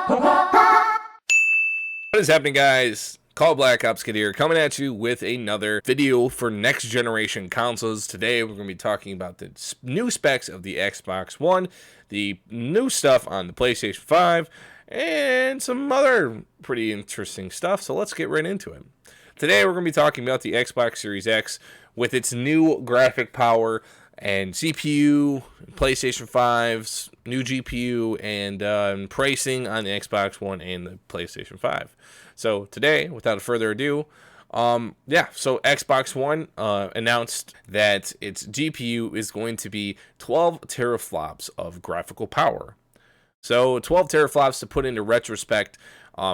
What is happening, guys? Call Black Ops Kid here, coming at you with another video for next generation consoles. Today we're going to be talking about the new specs of the Xbox One, the new stuff on the PlayStation 5, and some other pretty interesting stuff. So let's get right into it. Today we're going to be talking about the Xbox Series X with its new graphic power and CPU, PlayStation 5's new GPU, and pricing on the Xbox One and the PlayStation 5. So today, without further ado, so Xbox One announced that its GPU is going to be 12 teraflops of graphical power. So 12 teraflops, to put into retrospect,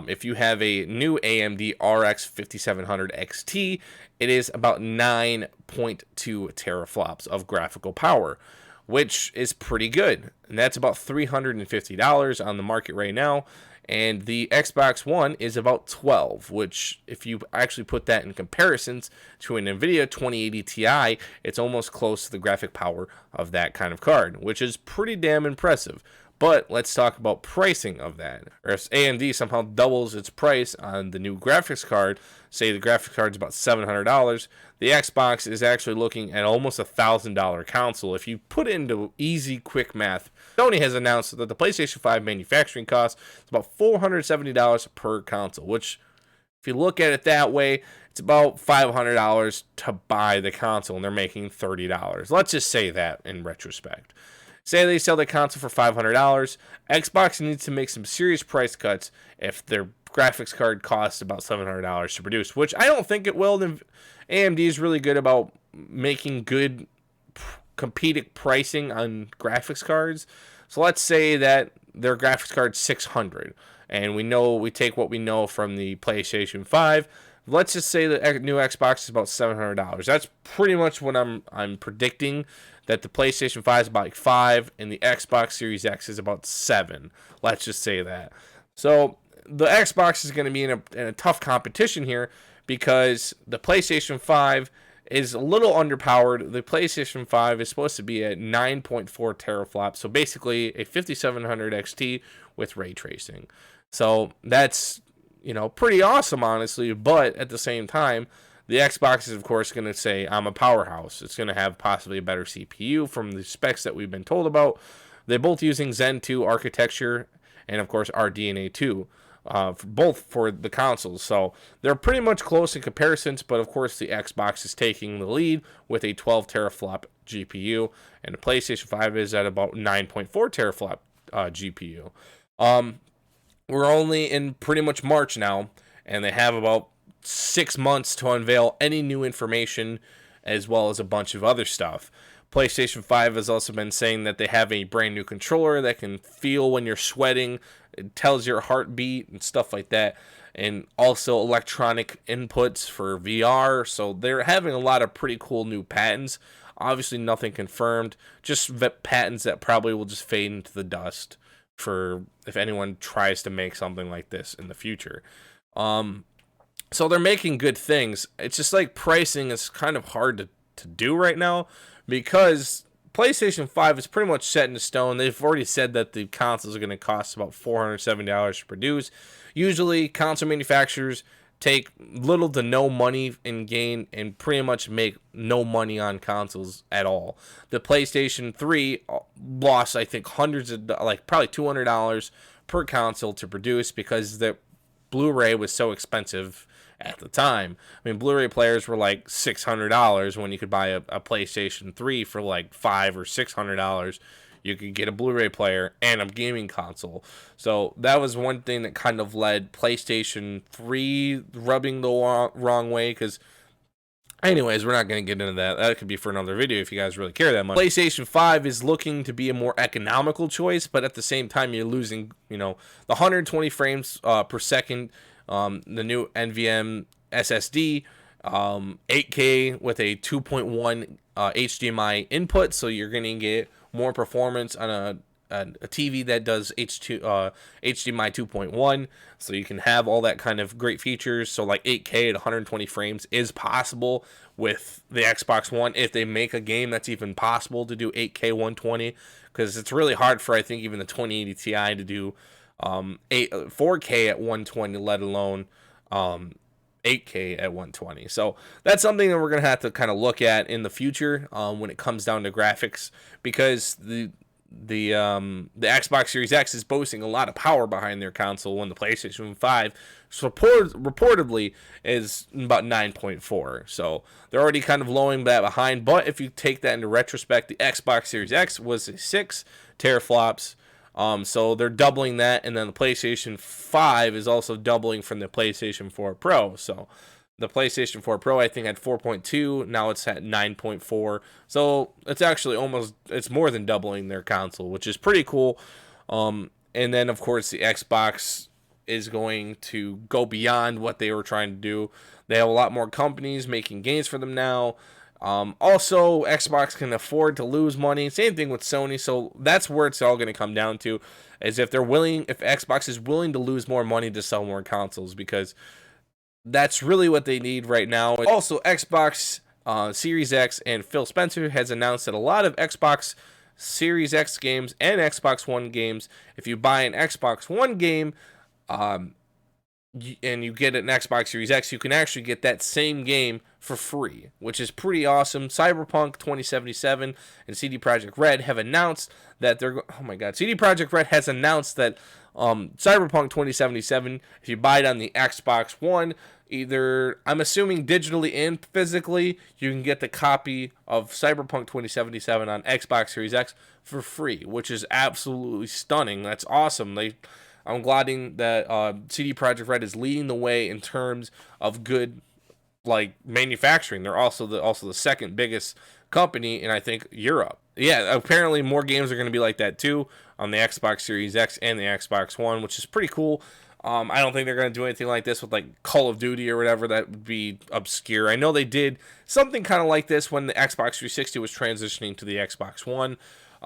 if you have a new AMD RX 5700 XT, it is about 9.2 teraflops of graphical power, which is pretty good. And that's about $350 on the market right now. And the Xbox One is about 12, which, if you actually put that in comparisons to an NVIDIA 2080 Ti, it's almost close to the graphic power of that kind of card, which is pretty damn impressive. But let's talk about pricing of that. Or if AMD somehow doubles its price on the new graphics card, say the graphics card's about $700, the Xbox is actually looking at almost $1,000 console. If you put it into easy, quick math, Sony has announced that the PlayStation 5 manufacturing cost is about $470 per console, which, if you look at it that way, it's about $500 to buy the console, and they're making $30. Let's just say that in retrospect. Say they sell the console for $500. Xbox needs to make some serious price cuts if their graphics card costs about $700 to produce, which I don't think it will. AMD is really good about making good competing pricing on graphics cards. So let's say that their graphics card's $600, and we take what we know from the PlayStation 5. Let's just say the new Xbox is about $700. That's pretty much what I'm predicting. That the PlayStation 5 is about like 5, and the Xbox Series X is about 7. Let's just say that. So the Xbox is going to be in a tough competition here, because the PlayStation 5 is a little underpowered. The PlayStation 5 is supposed to be at 9.4 teraflops, so basically a 5700 XT with ray tracing. So that's, pretty awesome, honestly, but at the same time, the Xbox is, of course, going to say, I'm a powerhouse. It's going to have possibly a better CPU from the specs that we've been told about. They're both using Zen 2 architecture and, of course, RDNA 2, both for the consoles. So they're pretty much close in comparisons, but, of course, the Xbox is taking the lead with a 12 teraflop GPU, and the PlayStation 5 is at about 9.4 teraflop GPU. We're only in pretty much March now, and they have about 6 months to unveil any new information, as well as a bunch of other stuff. PlayStation 5 has also been saying that they have a brand new controller that can feel when you're sweating. It tells your heartbeat and stuff like that. And also electronic inputs for VR. So they're having a lot of pretty cool new patents. Obviously nothing confirmed. Just patents that probably will just fade into the dust for if anyone tries to make something like this in the future. So they're making good things. It's just like pricing is kind of hard to do right now, because PlayStation 5 is pretty much set in stone. They've already said that the consoles are going to cost about $470 to produce. Usually, console manufacturers take little to no money in gain and pretty much make no money on consoles at all. The PlayStation 3 lost, I think, hundreds of, probably $200 per console to produce, because the Blu-ray was so expensive at the time. I mean, Blu-ray players were like $600 when you could buy a PlayStation 3 for like $500 or $600. You could get a Blu-ray player and a gaming console. So that was one thing that kind of led PlayStation 3 rubbing the wrong way, because anyways, we're not going to get into that. That could be for another video if you guys really care that much. PlayStation 5 is looking to be a more economical choice, but at the same time, you're losing, the 120 frames per second, the new NVMe SSD, 8K with a 2.1 HDMI input, so you're going to get more performance on a TV that does HDMI 2.1, so you can have all that kind of great features. So like 8K at 120 frames is possible with the Xbox One, if they make a game that's even possible to do 8K 120, because it's really hard for, I think, even the 2080 Ti to do 4K at 120, let alone 8K at 120. So that's something that we're gonna have to kind of look at in the future when it comes down to graphics, because the Xbox Series X is boasting a lot of power behind their console, when the PlayStation 5 reportedly is about 9.4. So they're already kind of lowering that behind. But if you take that into retrospect, the Xbox Series X was a 6 teraflops. So they're doubling that, and then the PlayStation 5 is also doubling from the PlayStation 4 Pro. So the PlayStation 4 Pro, I think, had 4.2. Now it's at 9.4. So it's actually it's more than doubling their console, which is pretty cool. And then, of course, the Xbox is going to go beyond what they were trying to do. They have a lot more companies making games for them now. Also, Xbox can afford to lose money. Same thing with Sony. So that's where it's all going to come down to, is if Xbox is willing to lose more money to sell more consoles, because that's really what they need right now. Also, Xbox Series X and Phil Spencer has announced that a lot of Xbox Series X games and Xbox One games, if you buy an Xbox One game, and you get an Xbox Series X, you can actually get that same game for free, which is pretty awesome. Cyberpunk 2077 and CD Projekt Red have announced that CD Projekt Red has announced that Cyberpunk 2077, if you buy it on the Xbox One, either, I'm assuming digitally and physically, you can get the copy of Cyberpunk 2077 on Xbox Series X for free, which is absolutely stunning. That's awesome. I'm glad that CD Projekt Red is leading the way in terms of good, like, manufacturing. They're also the second biggest company in, I think, Europe. Yeah, apparently more games are going to be like that too on the Xbox Series X and the Xbox One, which is pretty cool. I don't think they're going to do anything like this with, like, Call of Duty or whatever. That would be obscure. I know they did something kind of like this when the Xbox 360 was transitioning to the Xbox One.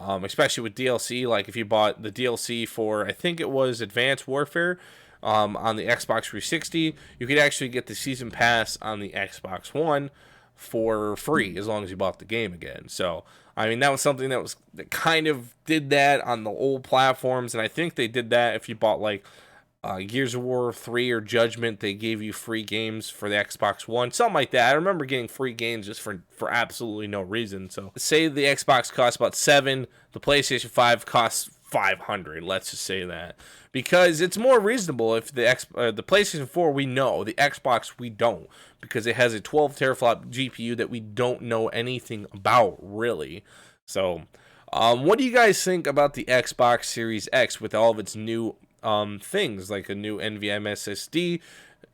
Especially with DLC, like if you bought the DLC for, I think it was Advanced Warfare on the Xbox 360, you could actually get the Season Pass on the Xbox One for free as long as you bought the game again. So, I mean, that was something that kind of did that on the old platforms, and I think they did that if you bought, like, Gears of War 3 or Judgment, they gave you free games for the Xbox One, something like that. I remember getting free games just for absolutely no reason. So say the Xbox costs about $7, the PlayStation 5 costs $500. Let's just say that, because it's more reasonable. If the PlayStation 4 we know, the Xbox we don't, because it has a 12 teraflop GPU that we don't know anything about really. So, what do you guys think about the Xbox Series X with all of its new things, like a new NVMe SSD,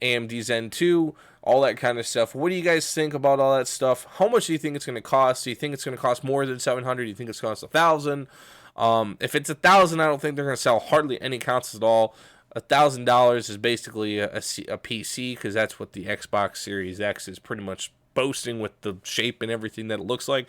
AMD Zen 2, all that kind of stuff? What do you guys think about all that stuff? How much do you think it's going to cost? Do you think it's going to cost more than $700? Do you think it's going to cost $1,000? If it's $1,000, I don't think they're going to sell hardly any consoles at all. $1,000 is basically a PC, because that's what the Xbox Series X is pretty much boasting with the shape and everything that it looks like.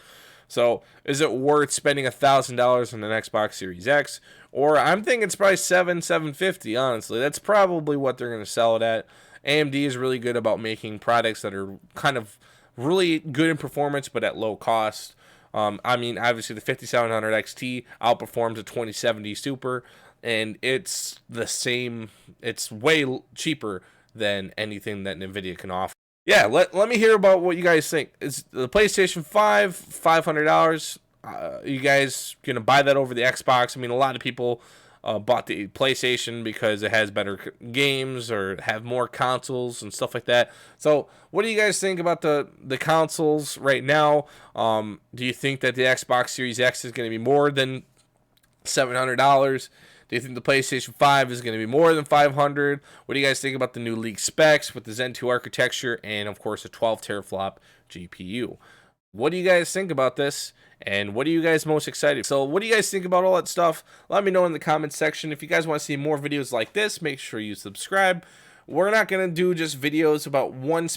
So, is it worth spending $1,000 on an Xbox Series X? Or I'm thinking it's probably $750. Honestly, that's probably what they're going to sell it at. AMD is really good about making products that are kind of really good in performance, but at low cost. I mean, obviously the 5700 XT outperforms the 2070 Super, and it's the same. It's way cheaper than anything that NVIDIA can offer. Yeah, let me hear about what you guys think. Is the PlayStation 5 $500? You guys gonna buy that over the Xbox? I mean, a lot of people bought the PlayStation because it has better games or have more consoles and stuff like that. So, what do you guys think about the consoles right now? Do you think that the Xbox Series X is going to be more than $700? Do you think the PlayStation 5 is going to be more than $500? What do you guys think about the new leaked specs with the Zen 2 architecture and, of course, a 12 teraflop GPU? What do you guys think about this? And what are you guys most excited? So what do you guys think about all that stuff? Let me know in the comments section. If you guys want to see more videos like this, make sure you subscribe. We're not going to do just videos about one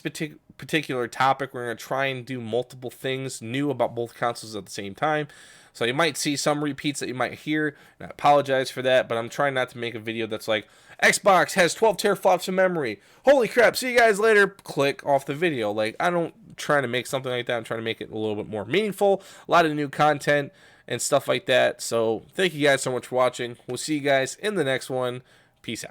particular topic. We're going to try and do multiple things new about both consoles at the same time. So you might see some repeats that you might hear, and I apologize for that, but I'm trying not to make a video that's like, Xbox has 12 teraflops of memory. Holy crap, see you guys later. Click off the video. Like, I don't try to make something like that. I'm trying to make it a little bit more meaningful, a lot of new content, and stuff like that. So thank you guys so much for watching. We'll see you guys in the next one. Peace out.